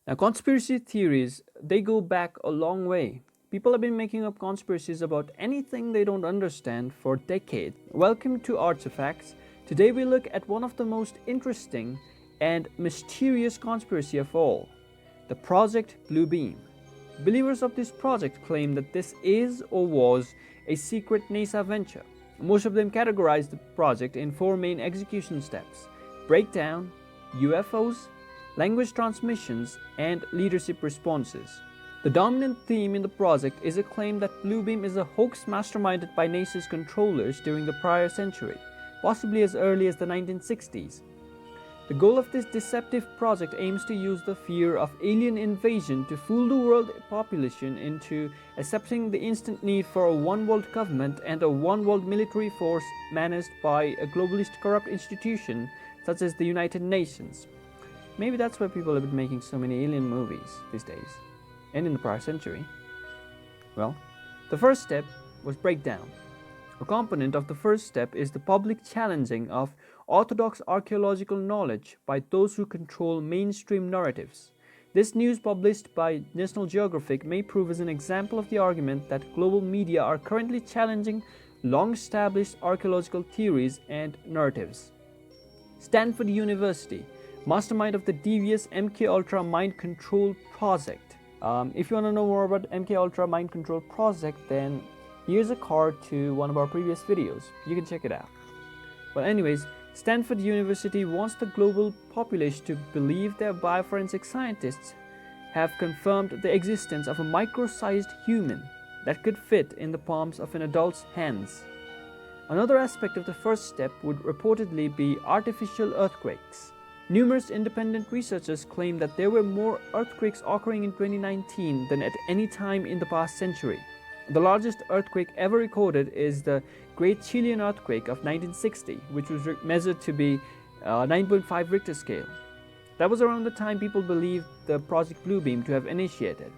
Now, conspiracy theories, they go back a long way. People have been making up conspiracies about anything they don't understand for decades. Welcome to Artifacts. Today we look at one of the most interesting and mysterious conspiracy of all, the Project Bluebeam. Believers of this project claim that this is or was a secret NASA venture. Most of them categorize the project in four main execution steps: breakdown, UFOs, language transmissions, and leadership responses. The dominant theme in the project is a claim that Bluebeam is a hoax masterminded by NASA's controllers during the prior century, possibly as early as the 1960s. The goal of this deceptive project aims to use the fear of alien invasion to fool the world population into accepting the instant need for a one-world government and a one-world military force managed by a globalist corrupt institution such as the United Nations. Maybe that's why people have been making so many alien movies these days, and in the prior century. Well, the first step was breakdown. A component of the first step is the public challenging of orthodox archaeological knowledge by those who control mainstream narratives. This news published by National Geographic may prove as an example of the argument that global media are currently challenging long-established archaeological theories and narratives. Stanford University, mastermind of the devious MKUltra Mind Control Project. If you want to know more about MKUltra Mind Control Project, then here's a card to one of our previous videos. You can check it out. Well, anyways, Stanford University wants the global population to believe their bioforensic scientists have confirmed the existence of a micro-sized human that could fit in the palms of an adult's hands. Another aspect of the first step would reportedly be artificial earthquakes. Numerous independent researchers claim that there were more earthquakes occurring in 2019 than at any time in the past century. The largest earthquake ever recorded is the Great Chilean Earthquake of 1960, which was measured to be 9.5 Richter scale. That was around the time people believed the Project Bluebeam to have initiated.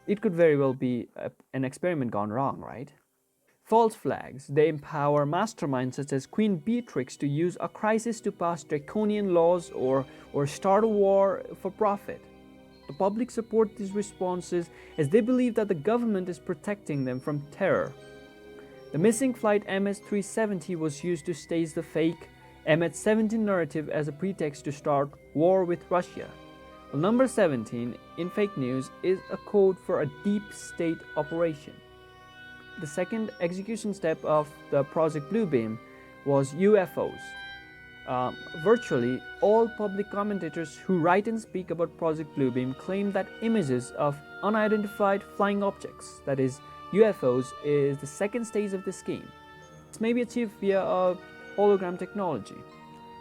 It could very well be an experiment gone wrong, right? False flags. They empower masterminds such as Queen Beatrix to use a crisis to pass draconian laws or start a war for profit. The public support these responses as they believe that the government is protecting them from terror. The missing flight MS-370 was used to stage the fake MH17 narrative as a pretext to start war with Russia. Well, number 17 in fake news is a code for a deep state operation. The second execution step of the Project Bluebeam was UFOs. Virtually all public commentators who write and speak about Project Bluebeam claim that images of unidentified flying objects, that is, UFOs, is the second stage of the scheme. This may be achieved via a hologram technology.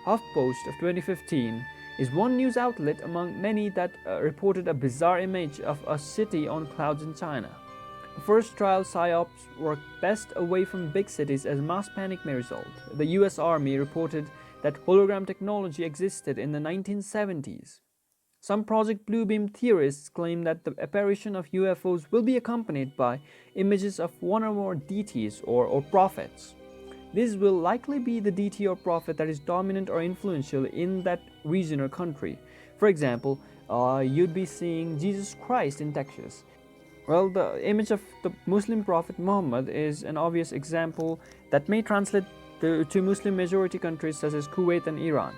HuffPost of 2015 is one news outlet among many that reported a bizarre image of a city on clouds in China. The first trial psyops worked best away from big cities as mass panic may result. The US Army reported that hologram technology existed in the 1970s. Some Project Bluebeam theorists claim that the apparition of UFOs will be accompanied by images of one or more deities or prophets. This will likely be the deity or prophet that is dominant or influential in that region or country. For example, you'd be seeing Jesus Christ in Texas. Well, the image of the Muslim prophet Muhammad is an obvious example that may translate to Muslim majority countries such as Kuwait and Iran.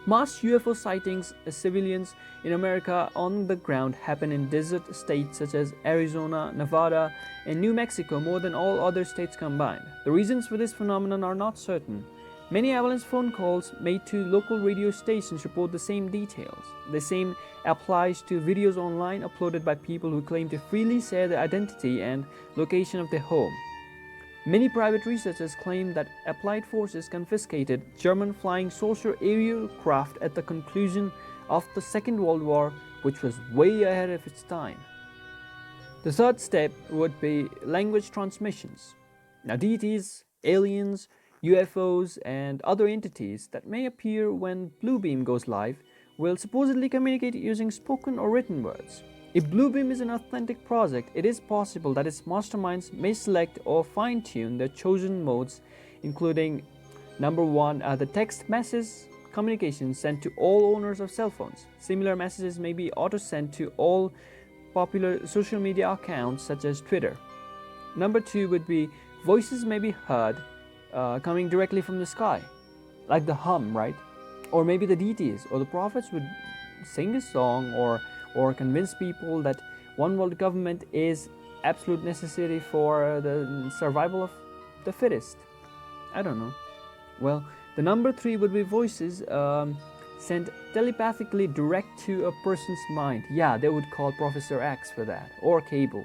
Mass UFO sightings of civilians in America on the ground happen in desert states such as Arizona, Nevada, and New Mexico more than all other states combined. The reasons for this phenomenon are not certain. Many avalanche phone calls made to local radio stations report the same details. The same applies to videos online uploaded by people who claim to freely share their identity and location of their home. Many private researchers claim that Allied forces confiscated German flying saucer aerial craft at the conclusion of the Second World War, which was way ahead of its time. The third step would be language transmissions. Now, deities, aliens, UFOs, and other entities that may appear when Bluebeam goes live will supposedly communicate using spoken or written words. If Bluebeam is an authentic project, it is possible that its masterminds may select or fine-tune their chosen modes, including number 1, the text message communications sent to all owners of cell phones. Similar messages may be auto-sent to all popular social media accounts such as Twitter. Number 2 would be voices may be heard coming directly from the sky, like the hum, right? Or maybe the deities or the prophets would sing a song or convince people that one world government is absolute necessary for the survival of the fittest. I don't know. Well, the number 3 would be voices sent telepathically direct to a person's mind. Yeah, they would call Professor X for that, or Cable,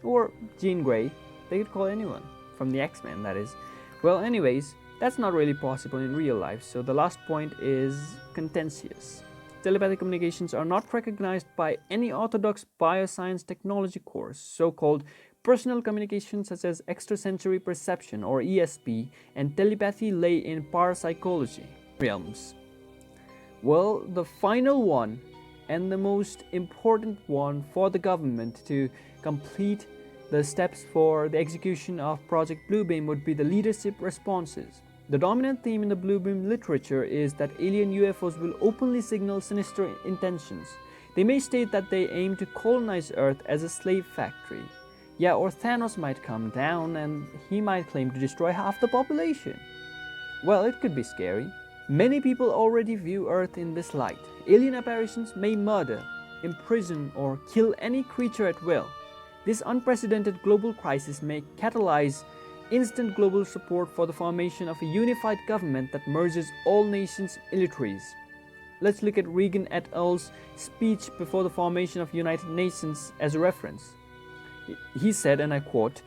or Jean Grey. They could call anyone from the X-Men, that is. Well, anyways, that's not really possible in real life, so the last point is contentious. Telepathic communications are not recognized by any orthodox bioscience technology course. So-called personal communication such as extrasensory perception or ESP and telepathy lay in parapsychology realms. Well, the final one and the most important one for the government to complete the steps for the execution of Project Bluebeam would be the leadership responses. The dominant theme in the Bluebeam literature is that alien UFOs will openly signal sinister intentions. They may state that they aim to colonize Earth as a slave factory. Yeah, or Thanos might come down and he might claim to destroy half the population. Well, it could be scary. Many people already view Earth in this light. Alien apparitions may murder, imprison, or kill any creature at will. This unprecedented global crisis may catalyze instant global support for the formation of a unified government that merges all nations' militaries. Let's look at Reagan et al.'s speech before the formation of United Nations as a reference. He said, and I quote,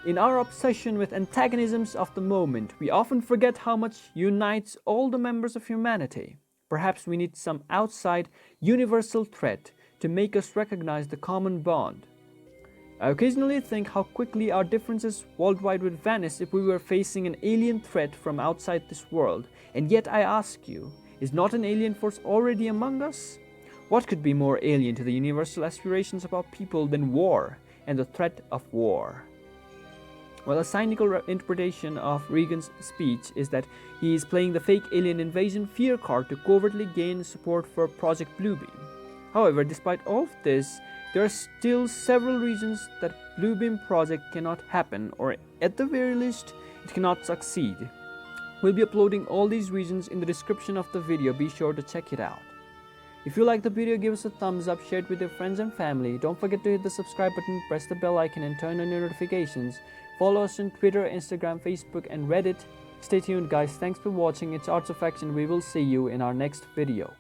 "In our obsession with antagonisms of the moment, we often forget how much unites all the members of humanity. Perhaps we need some outside, universal threat to make us recognize the common bond." I occasionally think how quickly our differences worldwide would vanish if we were facing an alien threat from outside this world. And yet I ask you, is not an alien force already among us? What could be more alien to the universal aspirations of our people than war and the threat of war? Well, a cynical interpretation of Reagan's speech is that he is playing the fake alien invasion fear card to covertly gain support for Project Bluebeam. However, despite all of this, there are still several reasons that Bluebeam project cannot happen, or at the very least, it cannot succeed. We'll be uploading all these reasons in the description of the video. Be sure to check it out. If you like the video, give us a thumbs up, share it with your friends and family. Don't forget to hit the subscribe button, press the bell icon and turn on your notifications. Follow us on Twitter, Instagram, Facebook and Reddit. Stay tuned guys, thanks for watching. It's Arts of Facts and we will see you in our next video.